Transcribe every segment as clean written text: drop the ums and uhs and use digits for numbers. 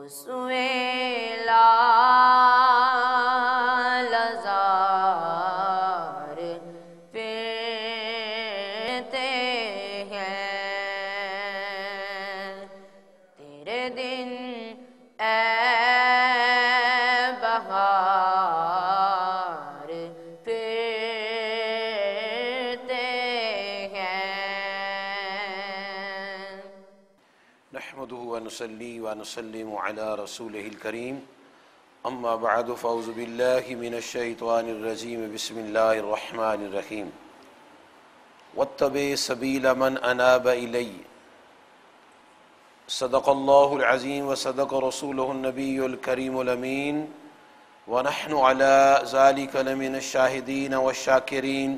سوے لال زار پھرتے ہیں، تیرے دن اے بہار پھرتے ہیں۔ نحمده ونصلي ونسلم على رسوله الكريم اما بعد فاعوذ بالله من الشيطان الرجيم بسم الله الرحمن الرحيم واتبع سبيل من اناب الي صدق الله العظيم وصدق رسوله النبي الكريم الامين ونحن على ذلك لمن الشاهدين والشاكرين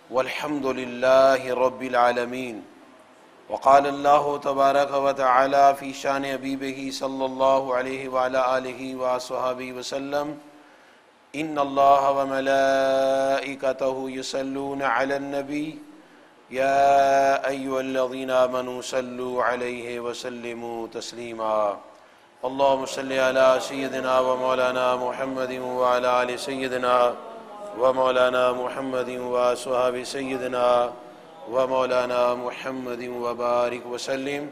والحمد لله رب العالمين۔ وقال الله تبارك وتعالى في شان حبيبه صلى الله عليه وعلى آله وصحبه وسلم إن الله وملائكته يصلون على النبي يا أيها الذين آمنوا صلوا عليه وسلموا تسليما اللهم صل على سيدنا ومولانا محمد وعلى آل سيدنا ومولانا محمد وصحبه سيدنا ومولانا محمد وبارک وسلم۔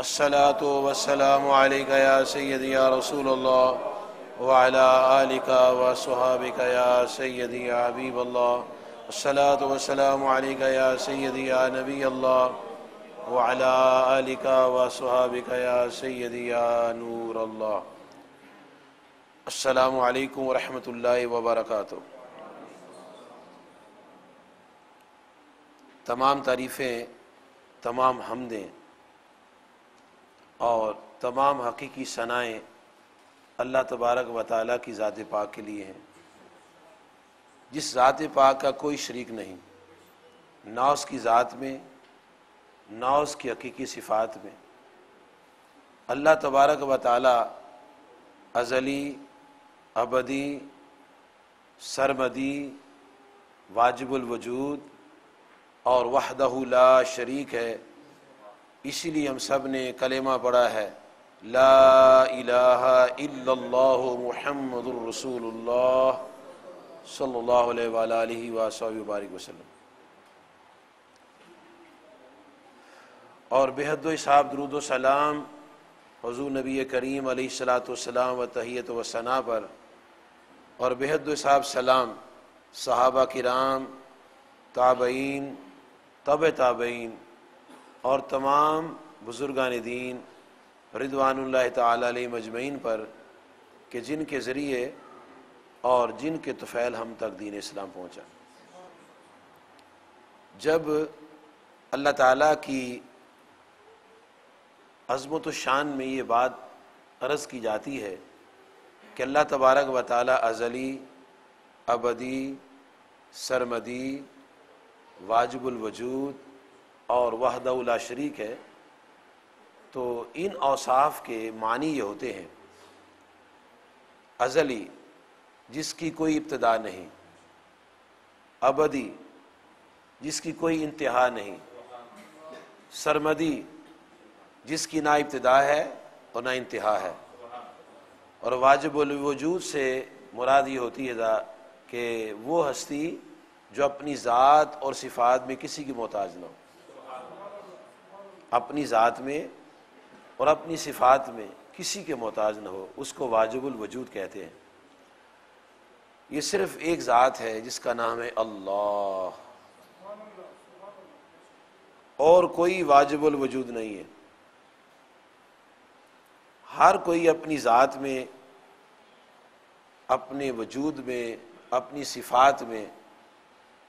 الصلاة والسلام علیکہ یا سیدی یا رسول اللہ وعلی آلک وصحابک یا سیدی یا حبیب اللہ۔ الصلاة والسلام علیکہ یا سیدی یا نبی اللہ وعلی آلک وصحابک یا سیدی یا نور اللہ۔ السلام علیکم ورحمۃ اللہ وبرکاتہ۔ تمام تعریفیں، تمام حمدیں اور تمام حقیقی ثنائیں اللہ تبارک و تعالیٰ کی ذات پاک کے لیے ہیں، جس ذات پاک کا کوئی شریک نہیں، نہ اس کی ذات میں نہ اس کی حقیقی صفات میں۔ اللہ تبارک و تعالیٰ ازلی، ابدی، سرمدی، واجب الوجود اور وحدہ لا شریک ہے۔ اسی لیے ہم سب نے کلمہ پڑھا ہے لا الہ الا اللہ محمد الرسول اللہ صلی اللہ علیہ وآلہ وصحبہ وبارک وسلم۔ اور بے حد و حساب درود و سلام حضور نبی کریم علیہ الصلاۃ والسلام و تحیت و ثنا پر، اور بے حد و حساب سلام صحابہ کرام، تابعین، تبع تابعین اور تمام بزرگان دین رضوان اللہ تعالی علیہ مجمعین پر کہ جن کے ذریعے اور جن کے طفیل ہم تک دین اسلام پہنچا۔ جب اللہ تعالیٰ کی عظمت و شان میں یہ بات عرض کی جاتی ہے کہ اللہ تبارک و تعالیٰ ازلی، ابدی، سرمدی، واجب الوجود اور وحدہ لا شریک ہے، تو ان اوصاف کے معنی یہ ہوتے ہیں: ازلی، جس کی کوئی ابتدا نہیں، ابدی، جس کی کوئی انتہا نہیں، سرمدی، جس کی نہ ابتدا ہے اور نہ انتہا ہے، اور واجب الوجود سے مراد یہ ہوتی ہے کہ وہ ہستی جو اپنی ذات اور صفات میں کسی کی محتاج نہ ہو، اپنی ذات میں اور اپنی صفات میں کسی کے محتاج نہ ہو، اس کو واجب الوجود کہتے ہیں۔ یہ صرف ایک ذات ہے جس کا نام ہے اللہ، اور کوئی واجب الوجود نہیں ہے۔ ہر کوئی اپنی ذات میں، اپنے وجود میں، اپنی صفات میں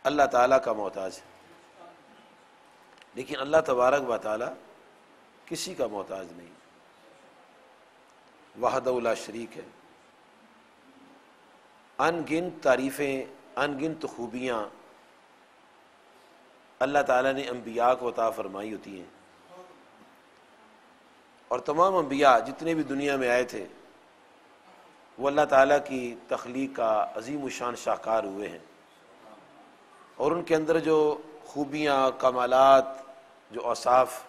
اللہ تعالیٰ کا محتاج ہے، لیکن اللہ تبارک و تعالیٰ کسی کا محتاج نہیں، وحدہ لا شریک ہے۔ ان گنت تعریفیں، ان گنت خوبیاں اللہ تعالیٰ نے انبیاء کو عطا فرمائی ہوتی ہیں، اور تمام انبیاء جتنے بھی دنیا میں آئے تھے وہ اللہ تعالیٰ کی تخلیق کا عظیم الشان شاہکار ہوئے ہیں، اور ان کے اندر جو خوبیاں، کمالات، جو اوصاف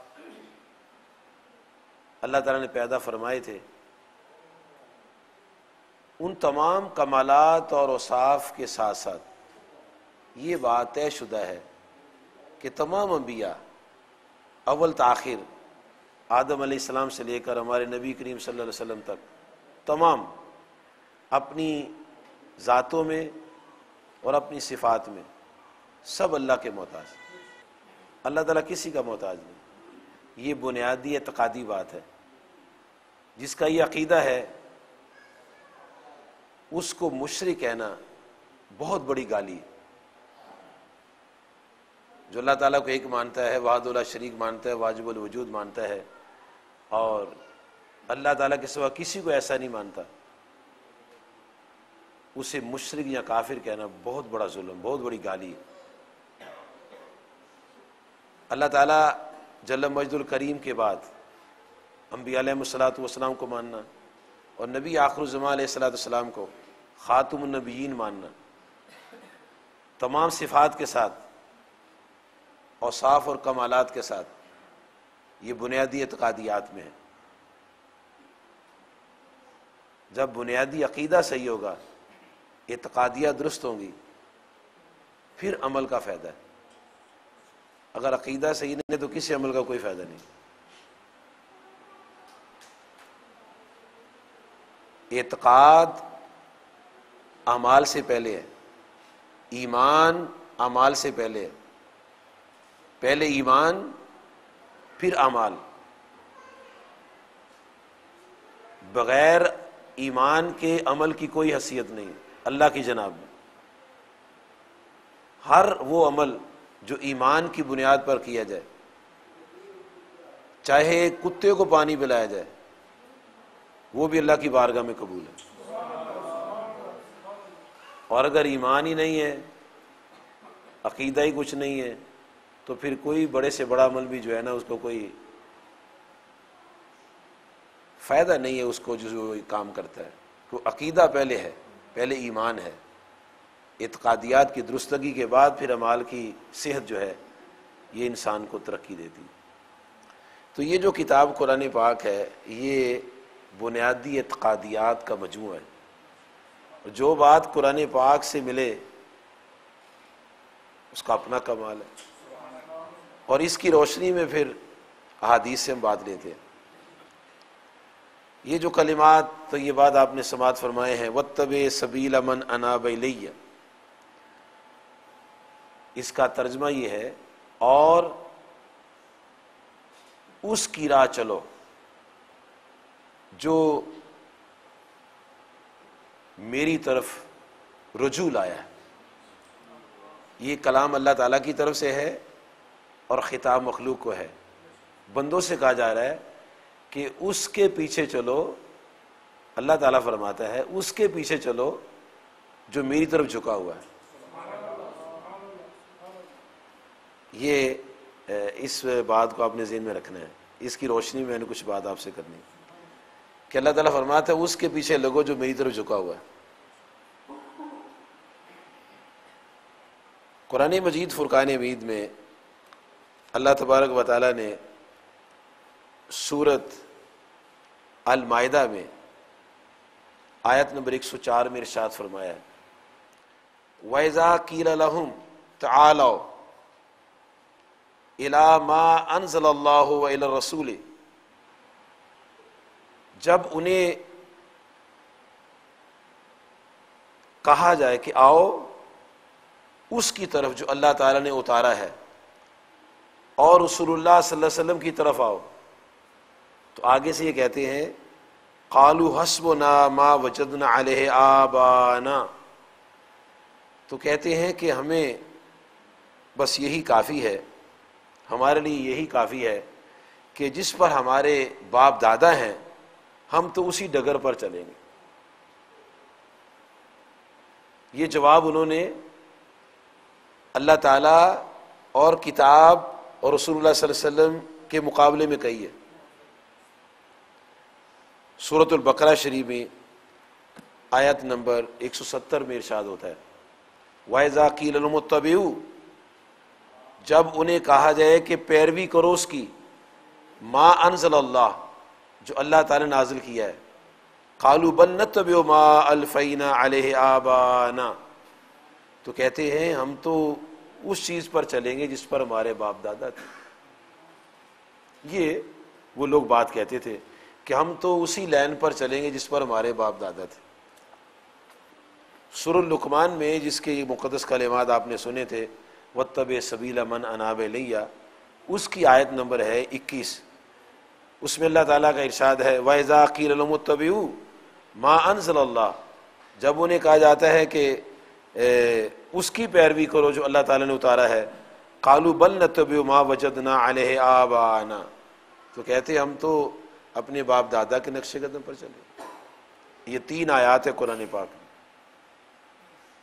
اللہ تعالیٰ نے پیدا فرمائے تھے ان تمام کمالات اور اوصاف کے ساتھ ساتھ یہ بات طے شدہ ہے کہ تمام انبیاء اول تاخیر آدم علیہ السلام سے لے کر ہمارے نبی کریم صلی اللہ علیہ وسلم تک تمام اپنی ذاتوں میں اور اپنی صفات میں سب اللہ کے محتاج، اللہ تعالیٰ کسی کا محتاج نہیں۔ یہ بنیادی اعتقادی بات ہے، جس کا یہ عقیدہ ہے اس کو مشرک کہنا بہت بڑی گالی ہے۔ جو اللہ تعالیٰ کو ایک مانتا ہے، وحدہ لا شریک مانتا ہے، واجب الوجود مانتا ہے، اور اللہ تعالیٰ کے سوا کسی کو ایسا نہیں مانتا، اسے مشرک یا کافر کہنا بہت بڑا ظلم، بہت بڑی گالی ہے۔ اللہ تعالیٰ جل مجد الکریم کے بعد انبیاء علیہ الصلوۃ والسلام کو ماننا اور نبی آخر الزمان علیہ الصلوۃ والسلام کو خاتم النبیین ماننا، تمام صفات کے ساتھ، اوصاف اور کمالات کے ساتھ، یہ بنیادی اعتقادیات میں ہے۔ جب بنیادی عقیدہ صحیح ہوگا، اعتقادیات درست ہوں گی، پھر عمل کا فائدہ ہے۔ اگر عقیدہ صحیح نہیں ہے تو کسی عمل کا کوئی فائدہ نہیں۔ اعتقاد اعمال سے پہلے ہے، ایمان اعمال سے پہلے ہے، پہلے ایمان پھر اعمال۔ بغیر ایمان کے عمل کی کوئی حیثیت نہیں اللہ کی جناب میں۔ ہر وہ عمل جو ایمان کی بنیاد پر کیا جائے، چاہے کتے کو پانی پلایا جائے، وہ بھی اللہ کی بارگاہ میں قبول ہے۔ اور اگر ایمان ہی نہیں ہے، عقیدہ ہی کچھ نہیں ہے، تو پھر کوئی بڑے سے بڑا عمل بھی جو ہے نا، اس کو کوئی فائدہ نہیں ہے اس کو جو کام کرتا ہے۔ تو عقیدہ پہلے ہے، پہلے ایمان ہے، اعتقادیات کی درستگی کے بعد پھر اعمال کی صحت جو ہے یہ انسان کو ترقی دیتی۔ تو یہ جو کتاب قرآن پاک ہے یہ بنیادی اعتقادیات کا مجموعہ ہے۔ جو بات قرآن پاک سے ملے اس کا اپنا کمال ہے، اور اس کی روشنی میں پھر احادیث سے ہم بات لیتے ہیں۔ یہ جو کلمات، تو یہ بات آپ نے سماعت فرمائے ہیں، وَاتَّبِعْ سَبِيلَ مَنْ أَنَابَ إِلَيَّ، اس کا ترجمہ یہ ہے، اور اس کی راہ چلو جو میری طرف رجوع لایا ہے۔ یہ کلام اللہ تعالیٰ کی طرف سے ہے اور خطاب مخلوق کو ہے۔ بندوں سے کہا جا رہا ہے کہ اس کے پیچھے چلو، اللہ تعالیٰ فرماتا ہے اس کے پیچھے چلو جو میری طرف جھکا ہوا ہے۔ یہ اس بات کو آپ نے ذہن میں رکھنا ہے، اس کی روشنی میں نے کچھ بات آپ سے کرنی ہے کہ اللہ تعالیٰ فرماتا ہے اس کے پیچھے لگو جو میری طرف جھکا ہوا ہے۔ قرآن مجید فرقان حمید میں اللہ تبارک و تعالیٰ نے سورۃ المائدہ میں آیت نمبر 104 میں ارشاد فرمایا ہے، وَإِذَا قِيلَ لَهُمْ تَعَالَوْا إِلَى مَا أَنزَلَ اللَّهُ وَإِلَى الرَّسُولِ، جب انہیں کہا جائے کہ آؤ اس کی طرف جو اللہ تعالیٰ نے اتارا ہے، اور رسول اللہ صلی اللہ علیہ وسلم کی طرف آؤ، تو آگے سے یہ کہتے ہیں قالوا حسبنا ما وجدنا علیہ آبانا، تو کہتے ہیں کہ ہمیں بس یہی کافی ہے، ہمارے لیے یہی کافی ہے کہ جس پر ہمارے باپ دادا ہیں ہم تو اسی ڈگر پر چلیں گے۔ یہ جواب انہوں نے اللہ تعالیٰ اور کتاب اور رسول اللہ صلی اللہ علیہ وسلم کے مقابلے میں کہی ہے۔ سورۃ البقرہ شریف میں آیت نمبر 170 میں ارشاد ہوتا ہے، وَإِذَا قِيلَ لَهُمُ اتَّبِعُوا، جب انہیں کہا جائے کہ پیروی کرو اس کی، ما انزل اللہ، جو اللہ تعالی نے نازل کیا ہے، قالوا بل نتبع ما الفینا علیہ آبانا، تو کہتے ہیں ہم تو اس چیز پر چلیں گے جس پر ہمارے باپ دادا تھے. یہ وہ لوگ بات کہتے تھے کہ ہم تو اسی لائن پر چلیں گے جس پر ہمارے باپ دادا تھے. سورۃ لقمان میں جس کے مقدس کلمات آپ نے سنے تھے واتبع سبیل من اناب الیہ، اس کی آیت نمبر ہے 21. اس میں اللہ تعالیٰ کا ارشاد ہے وَإِذَا قِيلَ لَهُمُ اتَّبِعُوا مَا أَنزَلَ اللَّهُ، جب انہیں کہا جاتا ہے کہ اس کی پیروی کرو جو اللہ تعالیٰ نے اتارا ہے، قَالُوا بَلْ نَتَّبِعُ مَا وَجَدْنَا عَلَيْهِ آبَاءَنَا، تو کہتے ہم تو اپنے باپ دادا کے نقش قدم پر چلیں. یہ 3 آیات ہے قرآن پاک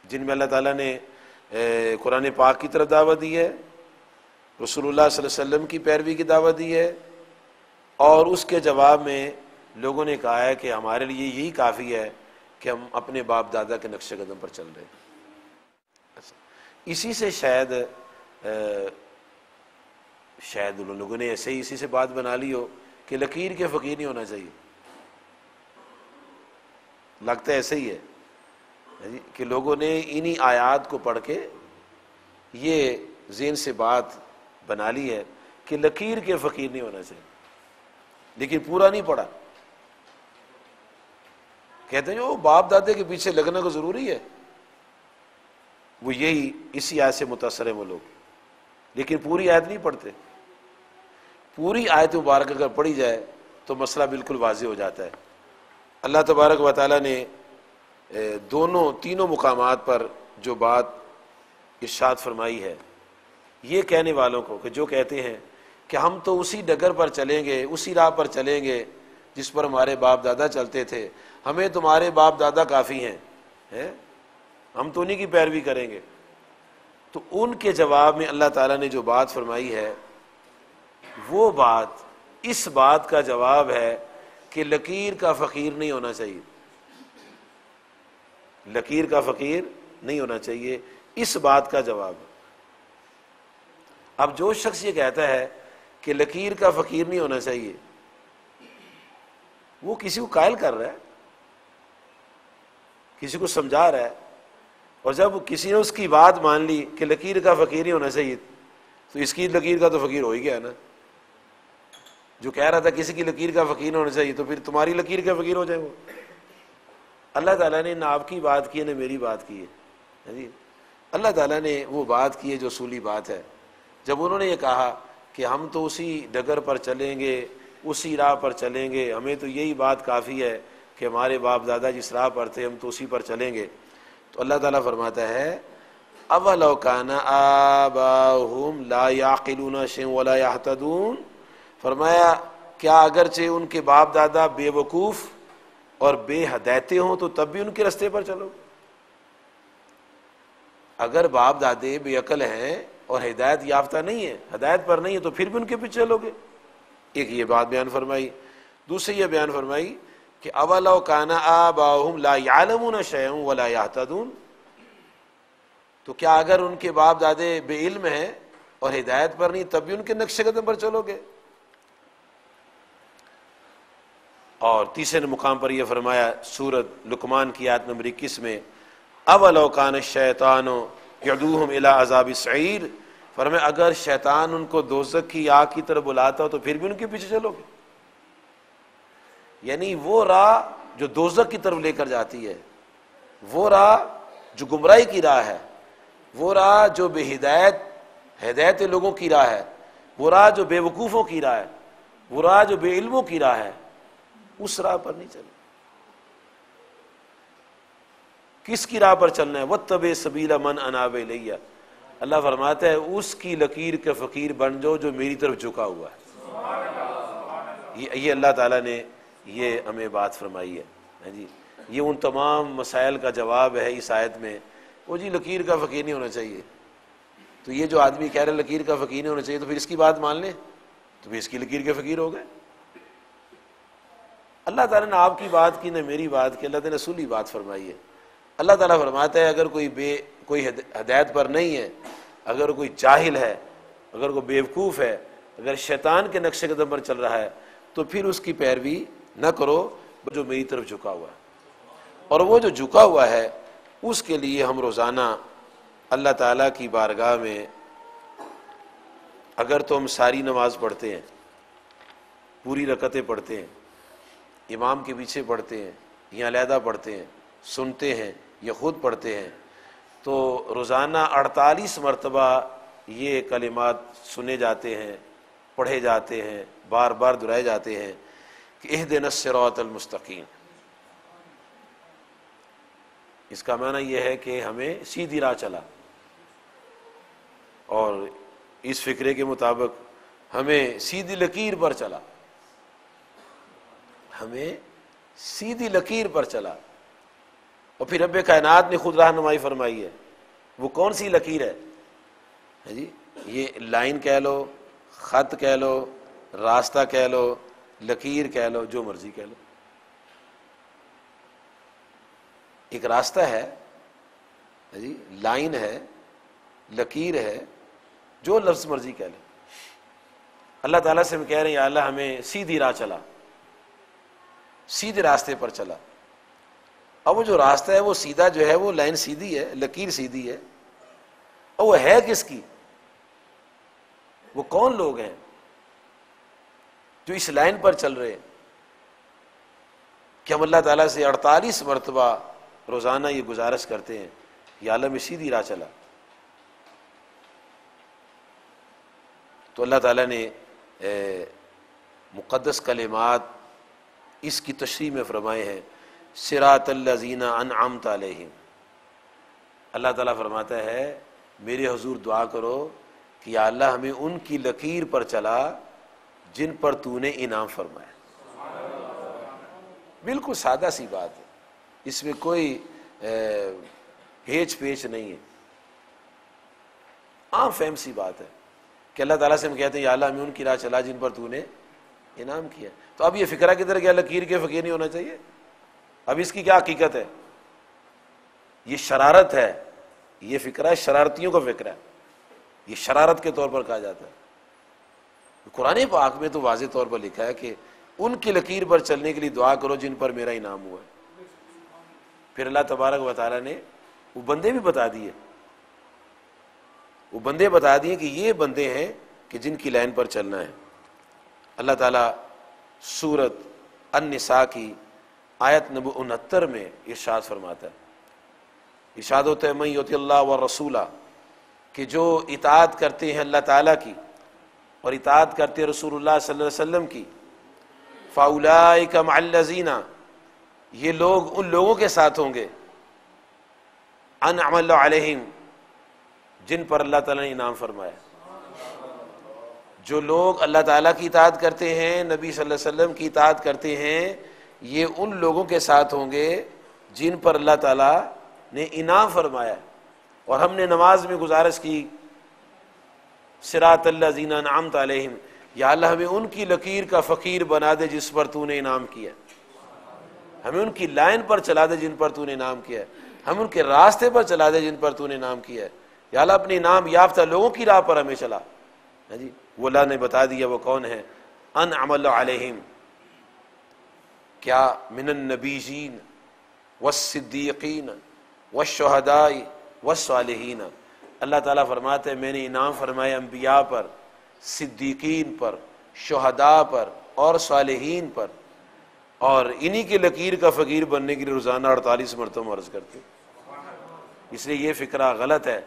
جن میں اللہ تعالیٰ نے قرآن پاک کی طرف دعوت دی ہے، رسول اللہ صلی اللہ علیہ وسلم کی پیروی کی دعوت دی ہے، اور اس کے جواب میں لوگوں نے کہا ہے کہ ہمارے لیے یہی کافی ہے کہ ہم اپنے باپ دادا کے نقش قدم پر چل رہے ہیں. اسی سے شاید ان لوگوں نے ایسے ہی اسی سے بات بنا لی ہو کہ لکیر کے فقیر نہیں ہونا چاہیے. لگتا ہے ایسے ہی ہے کہ لوگوں نے انہی آیات کو پڑھ کے یہ ذہن سے بات بنا لی ہے کہ لکیر کے فقیر نہیں ہونا چاہیے، لیکن پورا نہیں پڑھا. کہتے ہیں جو باپ دادے کے پیچھے لگنا کو ضروری ہے، وہ یہی اسی آیت سے متاثر ہیں وہ لوگ، لیکن پوری آیت نہیں پڑھتے. پوری آیت مبارک اگر پڑھی جائے تو مسئلہ بالکل واضح ہو جاتا ہے. اللہ تبارک و تعالیٰ نے تینوں مقامات پر جو بات ارشاد فرمائی ہے، یہ کہنے والوں کو کہ جو کہتے ہیں کہ ہم تو اسی ڈگر پر چلیں گے، اسی راہ پر چلیں گے جس پر ہمارے باپ دادا چلتے تھے، ہمیں تمہارے باپ دادا کافی ہیں، ہم تو انہی کی پیروی کریں گے. تو ان کے جواب میں اللہ تعالیٰ نے جو بات فرمائی ہے وہ بات اس بات کا جواب ہے کہ لکیر کا فقیر نہیں ہونا چاہیے. لکیر کا فقیر نہیں ہونا چاہیے، اس بات کا جواب. اب جو شخص یہ کہتا ہے کہ لکیر کا فقیر نہیں ہونا چاہیے، وہ کسی کو قائل کر رہا ہے، کسی کو سمجھا رہا ہے، اور جب کسی نے اس کی بات مان لی کہ لکیر کا فقیر نہیں ہونا چاہیے تو اس کی لکیر کا تو فقیر ہو ہی گیا نا. جو کہہ رہا تھا کسی کی لکیر کا فقیر نہیں ہونا چاہیے تو پھر تمہاری لکیر کا فقیر ہو جائے وہ. اللہ تعالیٰ نے نہ آپ کی بات کی ہے نہ میری بات کی ہے جی. اللہ تعالیٰ نے وہ بات کی ہے جو اصولی بات ہے. جب انہوں نے یہ کہا کہ ہم تو اسی ڈگر پر چلیں گے، اسی راہ پر چلیں گے، ہمیں تو یہی بات کافی ہے کہ ہمارے باپ دادا جس راہ پر تھے ہم تو اسی پر چلیں گے، تو اللہ تعالیٰ فرماتا ہے اَوَلَوْ كَانَ آبَاؤُهُمْ لَا يَعْقِلُونَ شَيْئًا وَلَا يَهْتَدُونَ، فرمایا کیا اگرچہ ان کے باپ دادا بے وقوف اور بے ہدایتے ہوں تو تب بھی ان کے رستے پر چلو. اگر باپ دادے بے عقل ہیں اور ہدایت یافتہ نہیں ہے، ہدایت پر نہیں ہے، تو پھر بھی ان کے پیچھے چلو گے. ایک یہ بات بیان فرمائی. دوسری یہ بیان فرمائی کہ اَوَلَوْ كَانَ آبَاؤُهُمْ لَا يَعْلَمُونَ شَيْئًا وَلَا يَهْتَدُونَ، تو کیا اگر ان کے باپ دادے بے علم ہیں اور ہدایت پر نہیں تب بھی ان کے نقش قدم پر چلو گے. اور تیسرے مقام پر یہ فرمایا سورۃ لقمان کی آیت نمبر 21 میں اَوَلَوْ كَانَ الشَّيْطَانُ يَدْعُوهُمْ إِلَىٰ عَذَابِ السَّعِيرِ، فرمایا اگر شیطان ان کو دوزخ کی آگ کی طرف بلاتا ہو تو پھر بھی ان کے پیچھے چلو گے. یعنی وہ راہ جو دوزخ کی طرف لے کر جاتی ہے، وہ راہ جو گمراہی کی راہ ہے، وہ راہ جو بے ہدایت لوگوں کی راہ ہے، وہ راہ جو بے وقوفوں کی راہ ہے، وہ راہ جو بے علموں کی راہ ہے، اس راہ پر نہیں چلنا. کس کی راہ پر چلنا ہے؟ وَاتَّبِعْ سَبِيلَ مَنْ أَنَابَ إِلَيَّ، اللہ فرماتا ہے اس کی لکیر کے فقیر بن جاؤ جو میری طرف جھکا ہوا ہے. یہ اللہ تعالیٰ نے یہ ہمیں بات فرمائی ہے جی. یہ ان تمام مسائل کا جواب ہے اس آیت میں. وہ جی لکیر کا فقیر نہیں ہونا چاہیے، تو یہ جو آدمی کہہ رہے لکیر کا فقیر نہیں ہونا چاہیے تو پھر اس کی بات مان لیں تو پھر اس کی لکیر کے فقیر ہو گئے. اللہ تعالیٰ نے آپ کی بات کی نہ میری بات کی، اللہ تعالیٰ نے اصولی بات فرمائی ہے. اللہ تعالیٰ فرماتا ہے اگر کوئی ہدایت پر نہیں ہے، اگر کوئی جاہل ہے، اگر کوئی بیوقوف ہے، اگر شیطان کے نقش قدم پر چل رہا ہے تو پھر اس کی پیروی نہ کرو، جو میری طرف جھکا ہوا ہے، اور وہ جو جھکا ہوا ہے اس کے لیے ہم روزانہ اللہ تعالیٰ کی بارگاہ میں، اگر تو ہم ساری نماز پڑھتے ہیں، پوری رکعتیں پڑھتے ہیں، امام کے پیچھے پڑھتے ہیں یا علیحدہ پڑھتے ہیں، سنتے ہیں یا خود پڑھتے ہیں، تو روزانہ 48 مرتبہ یہ کلمات سنے جاتے ہیں، پڑھے جاتے ہیں، بار بار دہرائے جاتے ہیں کہ اہدنا الصراط المستقیم۔ اس کا معنی یہ ہے کہ ہمیں سیدھی راہ چلا، اور اس فکرے کے مطابق ہمیں سیدھی لکیر پر چلا، ہمیں سیدھی لکیر پر چلا۔ اور پھر رب کائنات نے خود رہنمائی فرمائی ہے، وہ کون سی لکیر ہے؟ جی یہ لائن کہہ لو، خط کہہ لو، راستہ کہہ لو، لکیر کہہ لو، جو مرضی کہہ لو۔ ایک راستہ ہے جی، لائن ہے، لکیر ہے، جو لفظ مرضی کہہ لو۔ اللہ تعالیٰ سے ہم کہہ رہے ہیں یا اللہ ہمیں سیدھی راہ چلا، سیدھے راستے پر چلا۔ اور وہ جو راستہ ہے وہ سیدھا جو ہے، وہ لائن سیدھی ہے، لکیر سیدھی ہے، اور وہ ہے کس کی؟ وہ کون لوگ ہیں جو اس لائن پر چل رہے ہیں کہ ہم اللہ تعالیٰ سے 48 مرتبہ روزانہ یہ گزارش کرتے ہیں یا اللہ میں سیدھی راہ چلا؟ تو اللہ تعالیٰ نے مقدس کلمات اس کی تشریح میں فرمائے ہیں، صراط الذین انعمت علیہم۔ اللہ تعالیٰ فرماتا ہے میرے حضور دعا کرو کہ یا اللہ ہمیں ان کی لکیر پر چلا جن پر تو نے انعام فرمایا۔ بالکل سادہ سی بات ہے، اس میں کوئی ہیچ پیچ نہیں ہے، عام فہم سی بات ہے کہ اللہ تعالیٰ سے ہم کہتے ہیں یا اللہ ہمیں ان کی راہ چلا جن پر تو نے انعام کیا۔ تو اب یہ فکرہ کدھر گیا؟ لکیر کے فقیر نہیں ہونا چاہیے؟ اب اس کی کیا حقیقت ہے؟ یہ شرارت ہے، یہ فکرہ شرارتیوں کا فکرہ ہے، یہ شرارت کے طور پر کہا جاتا ہے۔ قرآن پاک میں تو واضح طور پر لکھا ہے کہ ان کی لکیر پر چلنے کے لیے دعا کرو جن پر میرا انعام ہوا ہے۔ پھر اللہ تبارک و تعالیٰ نے وہ بندے بھی بتا دیے، وہ بندے بتا دیے کہ یہ بندے ہیں کہ جن کی لائن پر چلنا ہے۔ اللہ تعالیٰ سورت النساء کی آیت نمبر 69 میں ارشاد فرماتا ہے، ارشاد ہوتا ہے من یطع اللہ والرسول، کہ جو اطاعت کرتے ہیں اللہ تعالیٰ کی اور اطاعت کرتے ہیں رسول اللہ صلی اللہ علیہ وسلم کی، فاولئک مع الذین، یہ لوگ ان لوگوں کے ساتھ ہوں گے، انعم اللہ علیہم، جن پر اللہ تعالیٰ نے انعام فرمایا۔ جو لوگ اللہ تعالیٰ کی اطاعت کرتے ہیں، نبی صلی اللہ علیہ وسلم کی اطاعت کرتے ہیں، یہ ان لوگوں کے ساتھ ہوں گے جن پر اللہ تعالیٰ نے انعام فرمایا۔ اور ہم نے نماز میں گزارش کی صراط الذین انعمت علیہم، یا اللہ ہمیں ان کی لکیر کا فقیر بنا دے جس پر تو نے انعام کیا، ہمیں ان کی لائن پر چلا دے جن پر تو نے انعام کیا، ہم ان کے راستے پر چلا دے جن پر تو نے انعام کیا ہے۔ یا اللہ اپنے انعام یافتہ لوگوں کی راہ پر ہمیں چلا۔ جی وہ اللہ نے بتا دیا وہ کون ہے، انعم اللہ علیہم، کیا من النبیین والصدیقین والشہداء والصالحین۔ اللہ تعالیٰ فرماتے ہیں میں نے انعام فرمایا انبیاء پر، صدیقین پر، شہداء پر اور صالحین پر، اور انہی کے لکیر کا فقیر بننے کے لیے روزانہ 48 مرتبہ عرض کرتے۔ اس لیے یہ فکرہ غلط ہے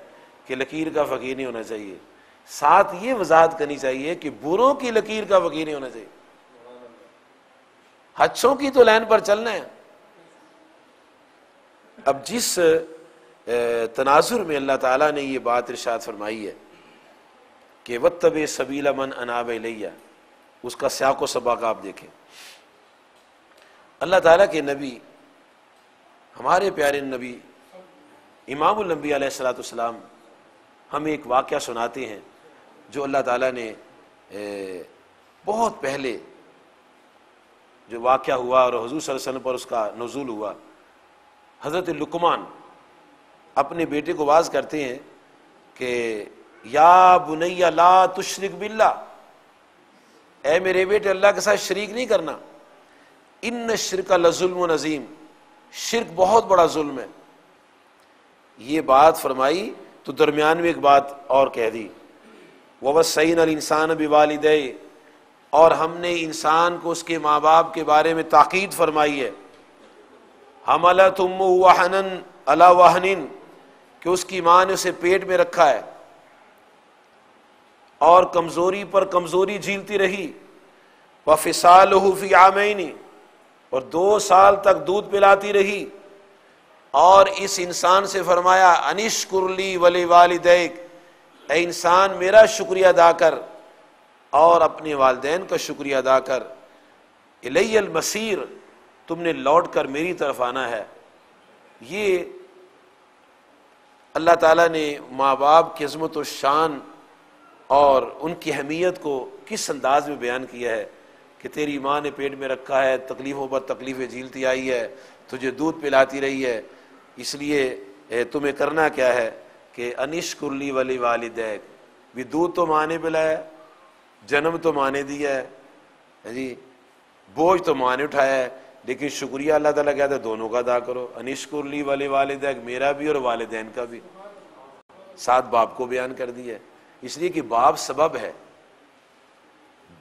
کہ لکیر کا فقیر نہیں ہونا چاہیے، ساتھ یہ وضاحت کرنی چاہیے کہ بروں کی لکیر کا فقیر نہیں ہونا چاہیے، اچھوں کی تو لائن پر چلنا ہے۔ اب جس تناظر میں اللہ تعالیٰ نے یہ بات ارشاد فرمائی ہے کہ واتبع سبیل من اناب الیہ، اس کا سیاق و سباق آپ دیکھیں۔ اللہ تعالیٰ کے نبی، ہمارے پیارے نبی امام الانبیاء علیہ الصلوۃ والسلام ہمیں ایک واقعہ سناتے ہیں جو اللہ تعالیٰ نے بہت پہلے جو واقعہ ہوا اور حضور صلی اللہ علیہ وسلم پر اس کا نزول ہوا۔ حضرت لقمان اپنے بیٹے کو واعظ کرتے ہیں کہ یا بنی لا تشرک باللہ، اے میرے بیٹے اللہ کے ساتھ شریک نہیں کرنا، ان الشرک لظلم عظیم، شرک بہت بڑا ظلم ہے۔ یہ بات فرمائی تو درمیان میں ایک بات اور کہہ دی، وَوَصَّيْنَا الْإِنسَانَ بِوَالِدَيْهِ، اور ہم نے انسان کو اس کے ماں باپ کے بارے میں تاکید فرمائی ہے، حملت امہ وہنن علی وہن، کہ اس کی ماں نے اسے پیٹ میں رکھا ہے اور کمزوری پر کمزوری جھیلتی رہی، وفصالہ فی عامین، اور 2 سال تک دودھ پلاتی رہی، اور اس انسان سے فرمایا انشکر لی ولی والدیک، اے انسان میرا شکریہ ادا کر اور اپنے والدین کا شکریہ ادا کر، الی المصیر، تم نے لوٹ کر میری طرف آنا ہے۔ یہ اللہ تعالیٰ نے ماں باپ کی عظمت و شان اور ان کی اہمیت کو کس انداز میں بیان کیا ہے کہ تیری ماں نے پیٹ میں رکھا ہے، تکلیفوں پر تکلیفیں جھیلتی آئی ہے، تجھے دودھ پلاتی رہی ہے، اس لیے تمہیں کرنا کیا ہے کہ انشکر لی ولی والدیک، بھی دودھ تو ماں نے پلایا، جنم تو ماں نے دیا ہے جی، بوجھ تو ماں نے اٹھایا ہے، لیکن شکریہ اللہ تعالیٰ کہتا ہے دونوں کا ادا کرو، انشکر لی ولی والدیک، میرا بھی اور والدین کا بھی، ساتھ باپ کو بیان کر دیا ہے، اس لیے کہ باپ سبب ہے،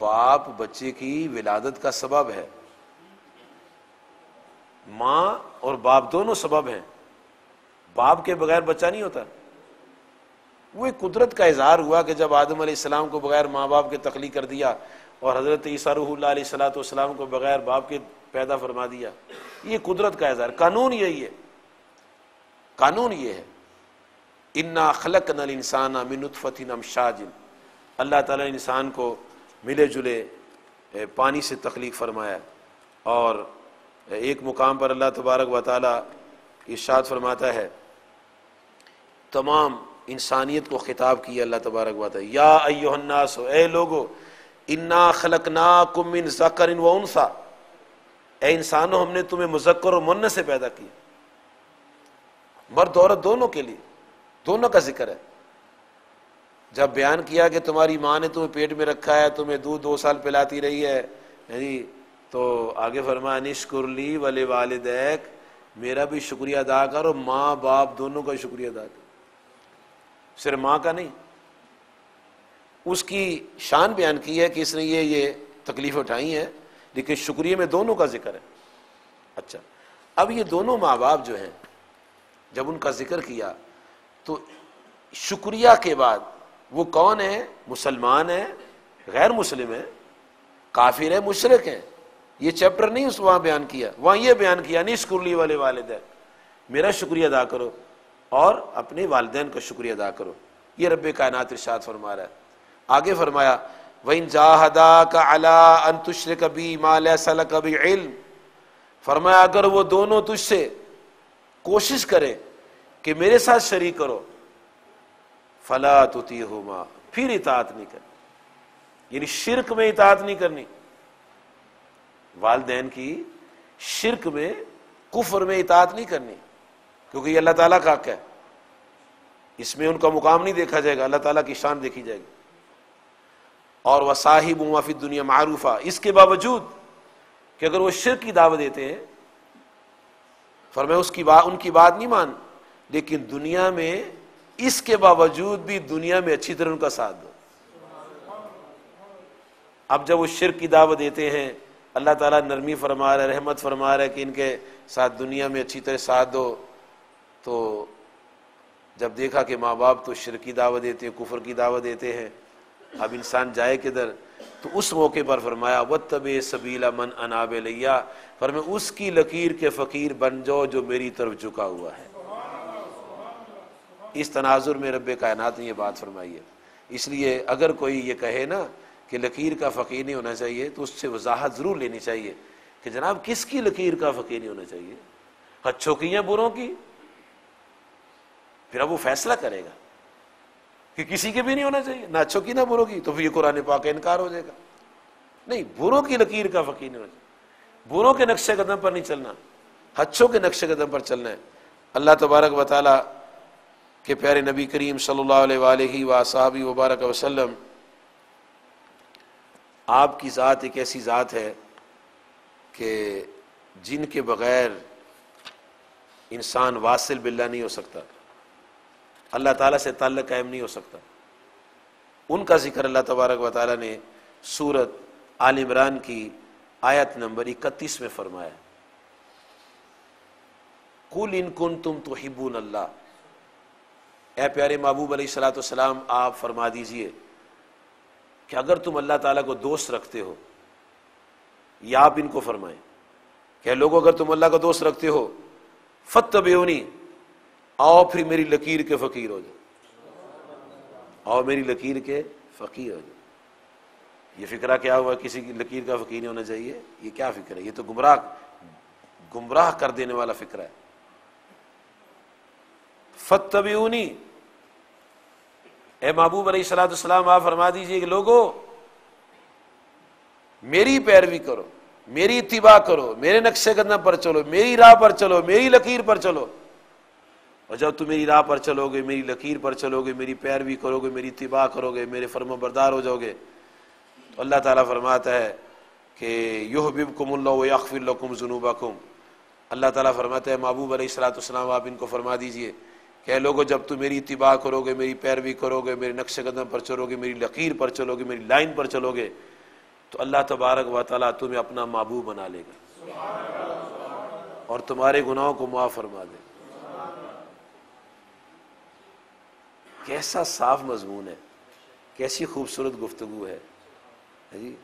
باپ بچے کی ولادت کا سبب ہے، ماں اور باپ دونوں سبب ہیں، باپ کے بغیر بچہ نہیں ہوتا۔ وہ ایک قدرت کا اظہار ہوا کہ جب آدم علیہ السلام کو بغیر ماں باپ کے تخلیق کر دیا اور حضرت عیسیٰ روح اللہ علیہ السلام کو بغیر باپ کے پیدا فرما دیا، یہ قدرت کا اظہار، قانون یہی ہے، قانون یہ ہے، انا خلقنا الانسان من نطفۃ امشاج، اللہ تعالیٰ نے انسان کو ملے جلے پانی سے تخلیق فرمایا، اور ایک مقام پر اللہ تبارک و تعالیٰ ارشاد فرماتا ہے، تمام انسانیت کو خطاب کیا اللہ تبارک و تعالیٰ، یا ایھا الناس، اے لوگو، انا خلقناکم من ذکر و انثی، اے انسانوں ہم نے تمہیں مذکر اور مؤنث سے پیدا کیا، مرد عورت دونوں کے لیے، دونوں کا ذکر ہے۔ جب بیان کیا کہ تمہاری ماں نے تمہیں پیٹ میں رکھا ہے، تمہیں دودھ 2 سال پلاتی رہی ہے یعنی، تو آگے فرمایا انشکر لی ولی والدیک، میرا بھی شکریہ ادا کر اور ماں باپ دونوں کا شکریہ ادا کر، صرف ماں کا نہیں۔ اس کی شان بیان کی ہے کہ اس نے یہ تکلیف اٹھائی ہیں، لیکن شکریہ میں دونوں کا ذکر ہے۔ اچھا، اب یہ دونوں ماں باپ جو ہیں جب ان کا ذکر کیا تو شکریہ کے بعد وہ کون ہے؟ مسلمان ہے، غیر مسلم ہے، کافر ہے، مشرک ہے، یہ چیپٹر نہیں اس وہاں بیان کیا، وہاں یہ بیان کیا انشکر لی ولی والدیک، میرا شکریہ ادا کرو اور اپنے والدین کا شکریہ ادا کرو، یہ رب کائنات ارشاد فرما رہا ہے۔ آگے فرمایا وَإِن جَاهَدَاكَ عَلَىٰ أَن تُشْرِكَ بِي مَا لَيْسَ لَكَ بِهِ عِلْمٍ، فرمایا اگر وہ دونوں تجھ سے کوشش کریں کہ میرے ساتھ شریک کرو، فَلَا تُطِيعْهُمَا، پھر اطاعت نہیں کرنی، یعنی شرک میں اطاعت نہیں کرنی، والدین کی شرک میں، کفر میں اطاعت نہیں کرنی، کیونکہ یہ اللہ تعالیٰ کا حق ہے، اس میں ان کا مقام نہیں دیکھا جائے گا، اللہ تعالیٰ کی شان دیکھی جائے گی۔ اور وَصَاحِبُهُمَا فِي الدُّنْيَا مَعْرُوفًا، اس کے باوجود کہ اگر وہ شرک کی دعوت دیتے ہیں، فرمایا ان کی بات نہیں مان، لیکن دنیا میں اس کے باوجود بھی دنیا میں اچھی طرح ان کا ساتھ دو۔ اب جب وہ شرک کی دعوت دیتے ہیں، اللہ تعالیٰ نرمی فرما رہا ہے، رحمت فرما رہا ہے کہ ان کے ساتھ دنیا میں اچھی طرح ساتھ دو، تو جب دیکھا کہ ماں باپ تو شرک کی دعوت دیتے ہیں، کفر کی دعوت دیتے ہیں، اب انسان جائے کدھر؟ تو اس موقع پر فرمایا وَاتَّبِعْ سَبِيلَ مَنْ أَنَابَ إِلَيَّ، فرمایا اس کی لکیر کے فقیر بن جاؤ جو میری طرف جھکا ہوا ہے۔ اس تناظر میں رب کائنات نے یہ بات فرمائی ہے۔ اس لیے اگر کوئی یہ کہے نا کہ لکیر کا فقیر نہیں ہونا چاہیے تو اس سے وضاحت ضرور لینی چاہیے کہ جناب کس کی لکیر کا فقیر نہیں ہونا چاہیے؟ اچھوں کی یا بروں کی؟ پھر اب وہ فیصلہ کرے گا کہ کسی کے بھی نہیں ہونا چاہیے، نہ اچھوں کی نہ بروں کی، تو پھر یہ قرآن پاک کا انکار ہو جائے گا۔ نہیں، بروں کی لکیر کا فقیر نہیں ہونا چاہیے، بروں کے نقش قدم پر نہیں چلنا، اچھوں کے نقش قدم پر چلنا ہے۔ اللہ تبارک و تعالیٰ کہ پیارے نبی کریم صلی اللہ علیہ وآلہ وصحبہ وبارک وسلم، آپ کی ذات ایک ایسی ذات ہے کہ جن کے بغیر انسان واصل باللہ نہیں ہو سکتا، اللہ تعالیٰ سے تعلق قائم نہیں ہو سکتا، ان کا ذکر اللہ تبارک و تعالیٰ نے سورت آل عمران کی آیت نمبر 31 میں فرمایا، قُلْ إِن كُنتُمْ تُحِبُّونَ اللَّهَ، اے پیارے محبوب علیہ الصلوۃ والسلام آپ فرما دیجئے کہ اگر تم اللہ تعالیٰ کو دوست رکھتے ہو، یا آپ ان کو فرمائیں کہ لوگوں اگر تم اللہ کو دوست رکھتے ہو فَاتَّبِعُونِی، آؤ پھر میری لکیر کے فقیر ہو جاؤ، آؤ میری لکیر کے فقیر ہو جاؤ۔ یہ فکرہ کیا ہوا کسی کی لکیر کا فقیر نہیں ہونا چاہیے؟ یہ کیا فکر ہے؟ یہ تو گمراہ کر دینے والا فکرہ ہے۔ فَاتَّبِعُونِی، اے محبوب علیہ الصلوۃ والسلام آپ فرما دیجئے کہ لوگوں میری پیروی کرو، میری اتباع کرو، میرے نقش قدم پر چلو، میری راہ پر چلو، میری لکیر پر چلو، اور جب تم میری راہ پر چلو گے، میری لکیر پر چلو گے، میری پیروی کرو گے، میری اتباع کرو گے، میرے فرما بردار ہو جاؤ گے، تو اللہ تعالیٰ فرماتا ہے کہ یحببکم اللہ ویغفر لکم ذنوبکم۔ اللہ تعالیٰ فرماتا ہے محبوب علیہ الصلوۃ والسلام آپ ان کو فرما دیجئے کہ اے لوگوں جب تم میری اتباع کرو گے، میری پیروی کرو گے، میرے نقش قدم پر چلو گے، میری لکیر پر چلو گے، میری لائن پر چلو گے، تو اللہ تبارک و تعالیٰ تمہیں اپنا محبوب بنا لے گا اور تمہارے گناہوں کو معاف فرما دے۔ کیسا صاف مضمون ہے، کیسی خوبصورت گفتگو ہے جی،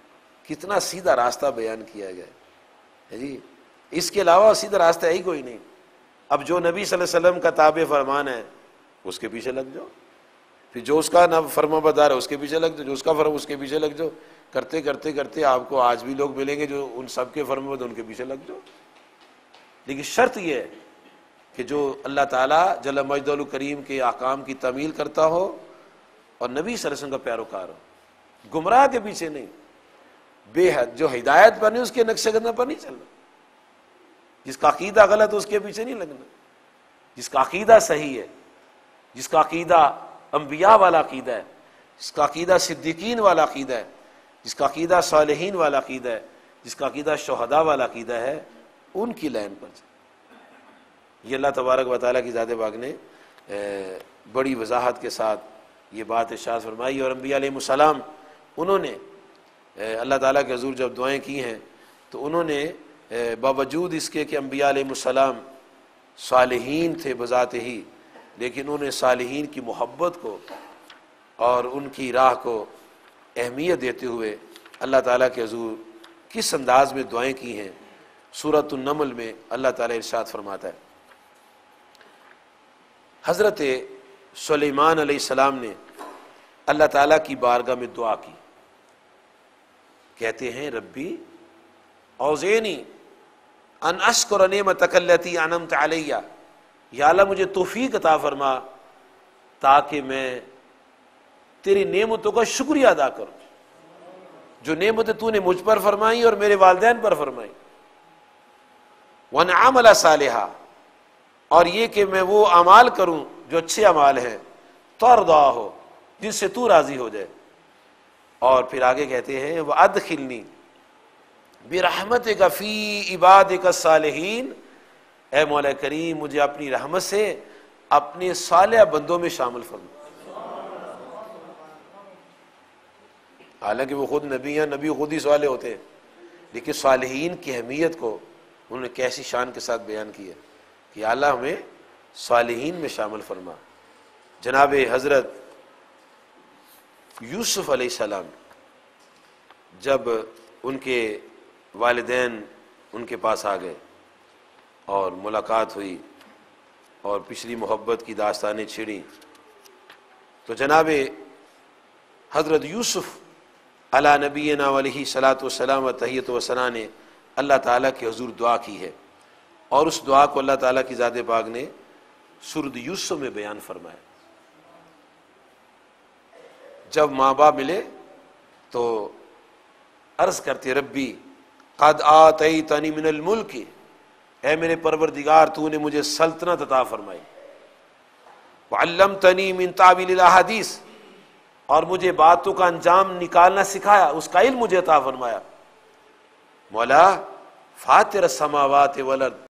کتنا سیدھا راستہ بیان کیا گیا ہے جی، اس کے علاوہ سیدھا راستہ ہی کوئی نہیں۔ اب جو نبی صلی اللہ علیہ وسلم کا تابع فرمان ہے اس کے پیچھے لگ جاؤ، پھر جو اس کا نہ فرما بردار ہے اس کے پیچھے لگ جاؤ، جو اس کا فرما اس کے پیچھے لگ جاؤ، کرتے کرتے کرتے آپ کو آج بھی لوگ ملیں گے جو ان سب کے فرما بردار ان کے پیچھے لگ جاؤ۔ لیکن شرط یہ ہے کہ جو اللہ تعالیٰ جل مجدہ الکریم کے احکام کی تعمیل کرتا ہو اور نبی صلی اللہ علیہ وسلم کا پیروکار ہو، گمراہ کے پیچھے نہیں، بے حد جو ہدایت پر نہیں اس کے نقش قدم پر نہیں چلنا، جس کا عقیدہ غلط ہے اس کے پیچھے نہیں لگنا، جس کا عقیدہ صحیح ہے، جس کا عقیدہ انبیاء والا عقیدہ ہے، جس کا عقیدہ صدیقین والا عقیدہ ہے، جس کا عقیدہ صالحین والا عقیدہ ہے، جس کا عقیدہ شہداء والا عقیدہ ہے، ان کی لائن پر چلے۔ یہ اللہ تبارک و تعالیٰ کی ذات پاک نے بڑی وضاحت کے ساتھ یہ بات ارشاد فرمائی، اور انبیاء علیہ السلام انہوں نے اللہ تعالیٰ کے حضور جب دعائیں کی ہیں تو انہوں نے باوجود اس کے کہ انبیاء علیہ السلام صالحین تھے بذات ہی، لیکن انہوں نے صالحین کی محبت کو اور ان کی راہ کو اہمیت دیتے ہوئے اللہ تعالیٰ کے حضور کس انداز میں دعائیں کی ہیں۔ سورۃ النمل میں اللہ تعالیٰ ارشاد فرماتا ہے، حضرت سلیمان علیہ السلام نے اللہ تعالیٰ کی بارگاہ میں دعا کی، کہتے ہیں ربی اوزینی ان اشکر نعمتک التی انعمت علی، یا اللہ مجھے توفیق عطا فرما تاکہ میں تیری نعمتوں کا شکریہ ادا کروں، جو نعمتیں تو نے مجھ پر فرمائی اور میرے والدین پر فرمائی، وَنَعْمَلَ صَالِحًا، اور یہ کہ میں وہ اعمال کروں جو اچھے اعمال ہیں، ترضیٰ ہو جن سے تو راضی ہو جائے، اور پھر آگے کہتے ہیں وَأَدْخِلْنِي بِرَحْمَتِكَ فِي عِبَادِكَ الصَّالِحِينَ، اے مولا کریم مجھے اپنی رحمت سے اپنے صالح بندوں میں شامل فرما۔ حالانکہ وہ خود نبی ہیں، نبی خود ہی صالح ہوتے ہیں، لیکن صالحین کی اہمیت کو انہوں نے کیسی شان کے ساتھ بیان کیا کہ اللہ ہمیں صالحین میں شامل فرما۔ جناب حضرت یوسف علیہ السلام جب ان کے والدین ان کے پاس آ گئے اور ملاقات ہوئی اور پچھلی محبت کی داستانیں چھڑیں، تو جناب حضرت یوسف علی نبینا علیہ صلاۃ والسلام و تحیۃ و ثنا نے اللہ تعالیٰ کے حضور دعا کی ہے، اور اس دعا کو اللہ تعالیٰ کی ذات پاک نے سورۃ یوسف میں بیان فرمایا۔ جب ماں باپ ملے تو عرض کرتے ربی قد آتیتنی من الملک، اے میرے پروردگار تو نے مجھے سلطنت عطا فرمائی، وعلمتنی من تعویل الاحادیث، اور مجھے باتوں کا انجام نکالنا سکھایا، اس کا علم مجھے عطا فرمایا۔ مولا فاطر السماوات والارض